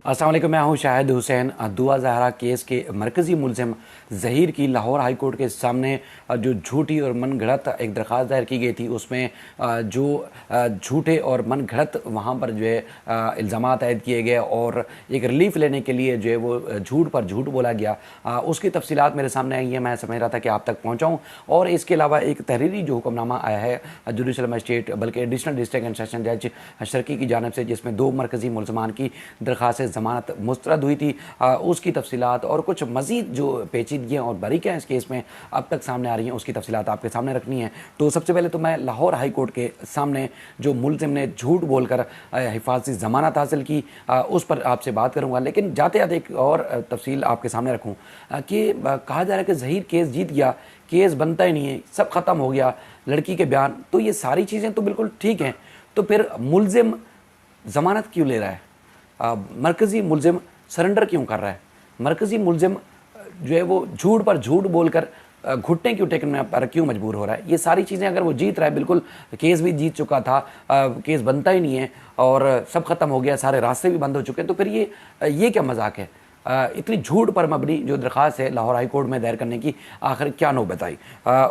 अस्सलाम वालेकुम, मैं हूं शाहिद हुसैन। दुआ ज़हरा केस के मरकज़ी मुलज़िम ज़हीर की लाहौर हाई कोर्ट के सामने जो झूठी और मन घड़त एक दरख्वास्त दायर की गई थी, उसमें जो झूठे और मन घड़त वहाँ पर जो है इल्ज़ामात आयद किए गए और एक रिलीफ लेने के लिए जो है वो झूठ पर झूठ बोला गया, उसकी तफसीलात मेरे सामने आई हैं। मैं समझ रहा था कि आप तक पहुँचाऊँ। और इसके अलावा एक तहरीरी जो हुक्मनामा आया है जुडिशल मजिस्ट्रेट बल्कि एडिशनल डिस्ट्रिक्ट एंड सेशन जज शर्की की जानिब से, जिसमें 2 मरकज़ी मुलज़मान की दरख्वास्त ज़मानत मुस्तरद हुई थी, उसकी तफसीलात और कुछ मज़ीद जो पेचीदगियाँ और बारीकियाँ इस केस में अब तक सामने आ रही हैं, उसकी तफसीलात आपके सामने रखनी है। तो सबसे पहले तो मैं लाहौर हाई कोर्ट के सामने जो मुलज़िम ने झूठ बोलकर हिफाजती ज़मानत हासिल की, उस पर आपसे बात करूँगा। लेकिन जाते जाते एक और तफसील आपके सामने रखूँ कि कहा जा रहा है कि ज़हीर केस जीत गया, केस बनता ही नहीं है, सब ख़त्म हो गया, लड़की के बयान, तो ये सारी चीज़ें तो बिल्कुल ठीक हैं, तो फिर मुलज़िम ज़मानत क्यों ले रहा है? मरकज़ी मुलज़िम सरेंडर क्यों कर रहा है? मरकज़ी मुलज़िम जो है वो झूठ पर झूठ बोलकर घुटने क्यों टेकने पर क्यों मजबूर हो रहा है? ये सारी चीज़ें अगर वो जीत रहा है, बिल्कुल केस भी जीत चुका था, केस बनता ही नहीं है और सब ख़त्म हो गया, सारे रास्ते भी बंद हो चुके हैं, तो फिर ये क्या मजाक है? इतनी झूठ पर मबनी जो दरख्वास्त है लाहौर हाई कोर्ट में दायर करने की, आखिर क्या नौबत आई?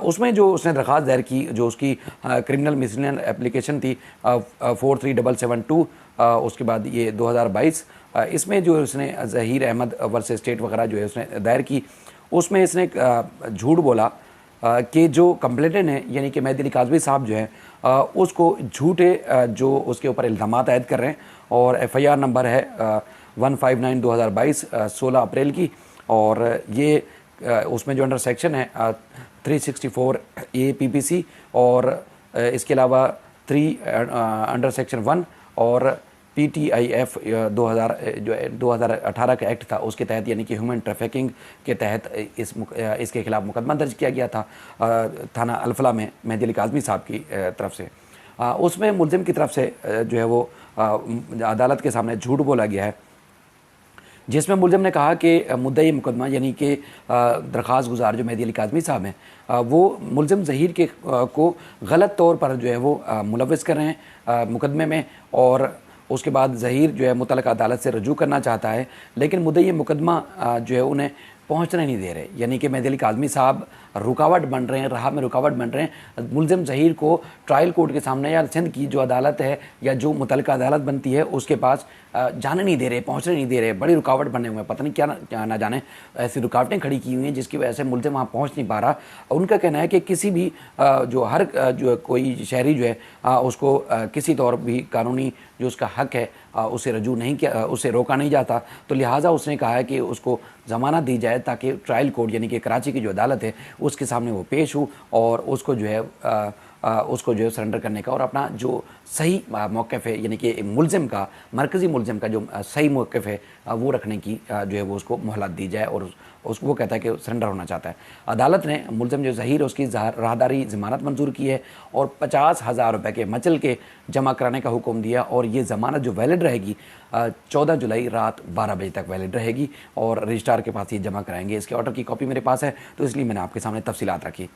उसमें जो उसने दरख्वास्त दायर की, जो उसकी क्रिमिनल मिसलिनियन एप्लीकेशन थी 43772, उसके बाद ये 2022, इसमें जो उसने ज़हीर अहमद वर्सेस स्टेट वगैरह जो है उसने दायर की, उसमें इसने झूठ बोला कि जो कंप्लेंटेंट है यानी कि मेहदी अली काज़मी साहब जो है उसको झूठे जो उसके ऊपर इल्ज़ामात आयद कर रहे हैं, और FIR नंबर है 159/2022, 16 अप्रैल की, और ये उसमें जो अंडर सेक्शन है 364A PPC, और इसके अलावा 3 अंडर सेक्शन 1 और PTIF 2018 का एक्ट था, उसके तहत यानी कि ह्यूमन ट्रैफिकिंग के तहत इसके खिलाफ मुकदमा दर्ज किया गया था थाना अल्फला में मेहदी अली काज़मी साहब की तरफ से। उसमें मुलज़िम की तरफ से जो है वो अदालत के सामने झूठ बोला गया है, जिसमें मुलज़िम ने कहा कि मुद्दई मुकदमा यानी कि दरख्वास्त गुजार जो मेहदी अली काज़मी साहब हैं, वो मुलज़िम ज़हीर के को गलत तौर पर जो है वो मुलव्वस कर रहे हैं मुकदमे में, और उसके बाद ज़हीर जो है मुतल्लिक़ा अदालत से रजू करना चाहता है, लेकिन मुद्दई मुकदमा जो है उन्हें पहुँचने नहीं दे रहे, यानी कि मेहदी अली काज़मी साहब रुकावट बन रहे हैं, राह में रुकावट बन रहे हैं। मुलज़िम ज़हीर को ट्रायल कोर्ट के सामने या सिंध की जो अदालत है या जो मुतल्लिक़ा अदालत बनती है उसके पास जाने नहीं दे रहे, पहुँचने नहीं दे रहे, बड़ी रुकावट बने हुए हैं, पता नहीं क्या ना जाने ऐसी रुकावटें खड़ी की हुई हैं जिसकी वजह से मुलज़िम वहाँ पहुँच नहीं पा रहा। उनका कहना है कि किसी भी जो हर जो कोई शहरी जो है उसको किसी तौर भी कानूनी जो उसका हक है उसे रजू नहीं किया, उसे रोका नहीं जाता, तो लिहाजा उसने कहा है कि उसको ज़मानत दी जाए ताकि ट्रायल कोर्ट यानी कि कराची की जो अदालत है उसके सामने वो पेश हो और उसको जो है सरेंडर करने का और अपना जो सही मौक़िफ़ है यानी कि मुलज़िम का, मरकज़ी मुलज़िम का जो सही मौक़िफ़ है वो रखने की जो है वो उसको मोहलत दी जाए, और उसको वो कहता है कि सरेंडर होना चाहता है। अदालत ने मुलज़िम जो ज़हीर उसकी राहदारी ज़मानत मंजूर की है और 50,000 रुपये के मचल के जमा कराने का हुक्म दिया, और ये ज़मानत जो वैलिड रहेगी 14 जुलाई रात 12 बजे तक वैलिड रहेगी, और रजिस्ट्रार के पास ये जमा कराएंगे। इसके ऑर्डर की कॉपी मेरे पास है, तो इसलिए मैंने आपके सामने तफसीलात रखी।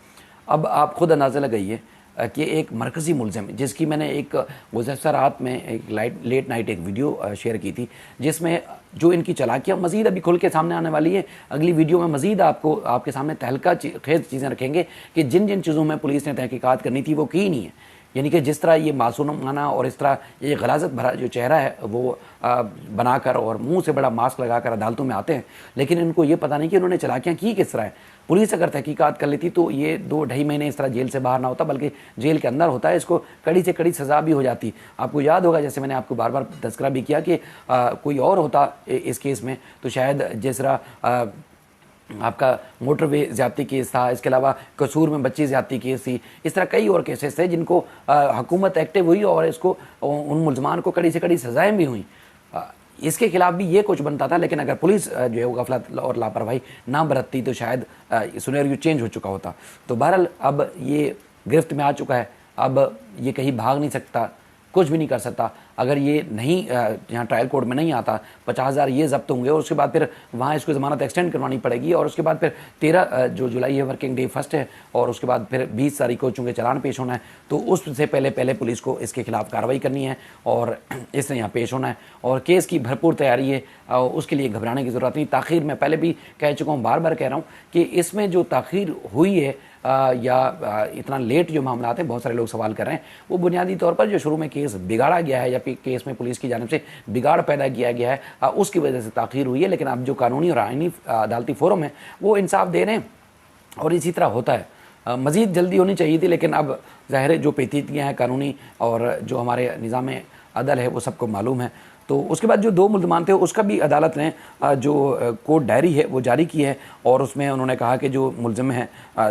अब आप खुद अंदाज़ा लगाइए कि एक मरकज़ी मुलज़िम, जिसकी मैंने एक गुज़श्ता रात में एक लेट नाइट एक वीडियो शेयर की थी, जिसमें जो इनकी चालाकियाँ मज़ीद अभी खुल के सामने आने वाली है। अगली वीडियो में मज़ीद आपके सामने तहलका खेज़ चीज़ें रखेंगे कि जिन जिन चीज़ों में पुलिस ने तहकीकात करनी थी वो की नहीं है, यानी कि जिस तरह ये मासूमाना और इस तरह ये गलाजत भरा जो चेहरा है वो बनाकर और मुंह से बड़ा मास्क लगाकर अदालतों में आते हैं, लेकिन इनको ये पता नहीं कि उन्होंने चालाकियाँ की किस तरह है। पुलिस अगर तहकीकात कर लेती तो ये 2-2.5 महीने इस तरह जेल से बाहर ना होता, बल्कि जेल के अंदर होता है, इसको कड़ी से कड़ी सज़ा भी हो जाती। आपको याद होगा, जैसे मैंने आपको बार बार तज़किरा भी किया कि कोई और होता इस केस में तो शायद जिस तरह आपका मोटरवे ज़्यादती केस था, इसके अलावा कसूर में बच्ची ज़्यादती केस थी, इस तरह कई और केसेस थे जिनको हुकूमत एक्टिव हुई और इसको उन मुलजमान को कड़ी से कड़ी सज़ाएँ भी हुई। इसके खिलाफ भी ये कुछ बनता था, लेकिन अगर पुलिस जो है वो गफलत और लापरवाही ना बरतती तो शायद सिनेरियो चेंज हो चुका होता। तो बहरहाल अब ये गिरफ्त में आ चुका है, अब ये कहीं भाग नहीं सकता, कुछ भी नहीं कर सकता। अगर ये नहीं यहाँ ट्रायल कोर्ट में नहीं आता, 50,000 ये जब्त होंगे और उसके बाद फिर वहाँ इसको ज़मानत एक्सटेंड करवानी पड़ेगी और उसके बाद फिर 13 जो जुलाई है वर्किंग डे फर्स्ट है और उसके बाद फिर 20 तारीख को चूँकि चालान पेश होना है, तो उससे पहले पुलिस को इसके खिलाफ कार्रवाई करनी है और इसने यहाँ पेश होना है और केस की भरपूर तैयारी है। उसके लिए घबराने की ज़रूरत नहीं। ताख़ीर मैं पहले भी कह चुका हूँ, बार बार कह रहा हूँ कि इसमें जो ताख़ीर हुई है या इतना लेट जो मामला हैं, बहुत सारे लोग सवाल कर रहे हैं, वो बुनियादी तौर पर जो शुरू में केस बिगाड़ा गया है या केस में पुलिस की जानिब से बिगाड़ पैदा किया गया है, उसकी वजह से ताख़ीर हुई है। लेकिन अब जो कानूनी और आईनी अदालती फोरम है वो इंसाफ दे रहे हैं और इसी तरह होता है। मज़ीद जल्दी होनी चाहिए थी, लेकिन अब ज़ाहिर है जो पेचीदगियाँ हैं कानूनी और जो हमारे निज़ाम अदल है वो सबको मालूम है। तो उसके बाद जो 2 मुल्ज़मान थे उसका भी अदालत ने जो कोर्ट डायरी है वो जारी की है और उसमें उन्होंने कहा कि जो मुल्ज़िम हैं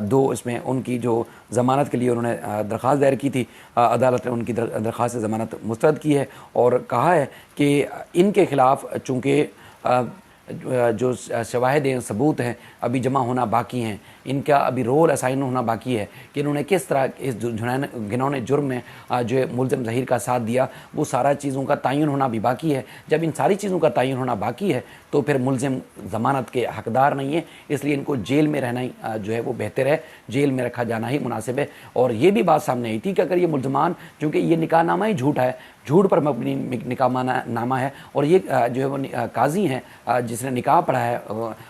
2 इसमें उनकी जो ज़मानत के लिए उन्होंने दरख्वास्त दायर की थी, अदालत ने उनकी दरख्वास्त ज़मानत मुस्तरद की है और कहा है कि इनके ख़िलाफ़ चूँकि जो शवाहिद हैं, सबूत हैं, अभी जमा होना बाकी हैं, इनका अभी रोल असाइन होना बाकी है कि इन्होंने किस तरह इस घिनौने जुर्म में जो है मुल्ज़िम ज़हीर का साथ दिया, वो सारा चीज़ों का तयन होना भी बाकी है। जब इन सारी चीज़ों का तयन होना बाकी है तो फिर मुल्ज़िम ज़मानत के हकदार नहीं है, इसलिए इनको जेल में रहना ही जो है वो बेहतर है, जेल में रखा जाना ही मुनासिब है। और ये भी बात सामने आई थी कि अगर ये मुल्ज़मान, चूँकि ये निकाहनामा ही झूठा है, झूठ पर मबनी निकाहनामा है और ये जो है वो काजी हैं जिसने निकाह पढ़ा है,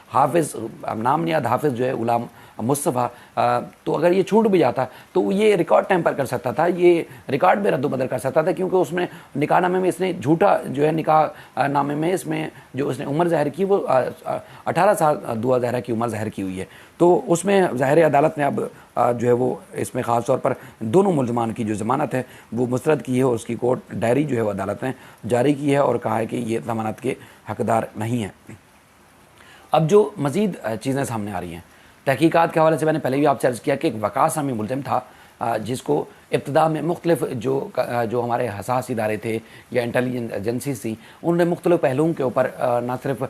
हाफिज़, नाम नहीं याद, हाफिज़ जो है गुलाम मुस्तफ़ा, तो अगर ये छूट भी जाता तो ये रिकॉर्ड टैंपर कर सकता था, ये रिकॉर्ड में रद्द-बदल कर सकता था, क्योंकि उसमें निकाहनामे में इसने झूठा जो है निकाह नामे में इसमें जो उसने उम्र ज़ाहिर की वो 18 साल दुआ ज़ाहिरा की उम्र ज़ाहिर की हुई है। तो उसमें ज़ाहिर अदालत ने अब जो है वो इसमें ख़ास तौर पर दोनों मुल्ज़मान की जो ज़मानत है वो मुस्तरद की है और उसकी कोर्ट डायरी जो है वो अदालत ने जारी की है और कहा है कि ये ज़मानत के हकदार नहीं हैं। अब जो मज़ीद चीज़ें सामने आ रही हैं तहकीकात के हवाले से, मैंने पहले भी आपसे अर्ज़ किया कि एक वकास नामी मुल्ज़िम था जिसको इब्तदा में मुख्तलिफ जो हमारे हसास इदारे थे या इंटेलिजेंस एजेंसीज थी, उन्होंने मुख्तलिफ पहलुओं के ऊपर न सिर्फ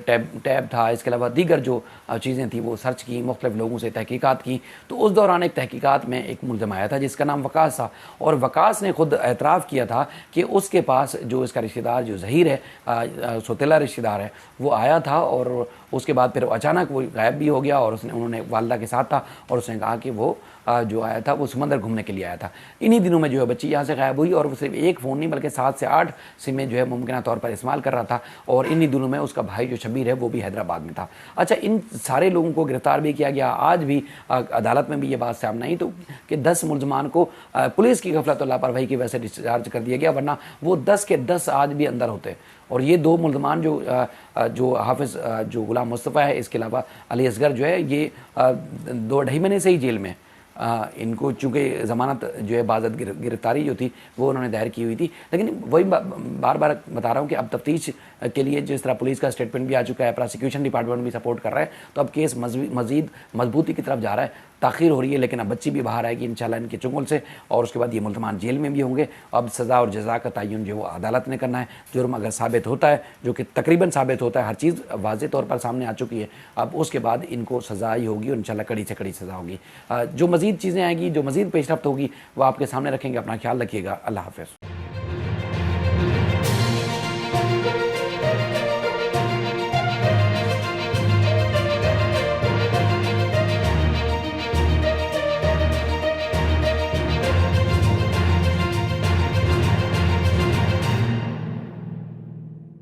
टैब था, इसके अलावा दीगर जो चीज़ें थी वो सर्च की, मुख्तलिफ लोगों से तहकीकात की। तो उस दौरान एक तहकीकात में एक मुल्ज़िम आया था जिसका नाम वकास था और वकास ने खुद एतराफ़ किया था कि उसके पास जो इसका रिश्तेदार जो ज़हीर है, सौतेला रिश्तेदार है, वो आया था और उसके बाद फिर अचानक वो गायब भी हो गया और उन्होंने वालदा के साथ था और उसने कहा कि वो जो आया था वो समंदर घूमने के लिए आया था। इन्हीं दिनों में जो है बच्ची यहाँ से गायब हुई और वो सिर्फ एक फ़ोन नहीं बल्कि 7 से 8 सिमें जो है मुमकिन तौर पर इस्तेमाल कर रहा था और इन्हीं दिनों में उसका भाई जो शबीर है वो भी हैदराबाद में था। अच्छा, इन सारे लोगों को गिरफ़्तार भी किया गया। आज भी अदालत में भी ये बात सामने आई तो कि 10 मुल्ज़मान को पुलिस की गफलत और लापरवाही की वजह से डिस्चार्ज कर दिया गया, वरना वो 10 के 10 आज भी अंदर होते। और ये 2 मुल्ज़मान जो हाफिज़ जो गुलाम मुस्तफ़ा है, इसके अलावा अली असगर जो है, ये 2-2.5 महीने से ही जेल में। इनको चूँकि ज़मानत जो है बाज़त गिरफ्तारी जो थी वो उन्होंने दायर की हुई थी। लेकिन वही बार बार बता रहा हूँ कि अब तफ्तीश के लिए जिस तरह पुलिस का स्टेटमेंट भी आ चुका है, प्रोसिक्यूशन डिपार्टमेंट भी सपोर्ट कर रहा है, तो अब केस मज़ीद मजबूती की तरफ जा रहा है। ताख़ीर हो रही है लेकिन अब बच्ची भी बाहर आएगी इंशाल्लाह इनके चुंगल से और उसके बाद ये मुल्ज़मान जेल में भी होंगे। अब सज़ा और जज़ा का तयन जो वो अदालत ने करना है। जुर्म अगर साबित होता है, जो कि तकरीबन साबित होता है, हर चीज़ वाज़ेह तौर पर सामने आ चुकी है, अब उसके बाद इनको सज़ा ही होगी और इंशाल्लाह कड़ी से कड़ी सज़ा होगी। जो मज़ीद चीज़ें आएंगी, जो मज़ीद पेशरफ्त होगी वो आपके सामने रखेंगे। अपना ख्याल रखिएगा। अल्लाह हाफ़िज़।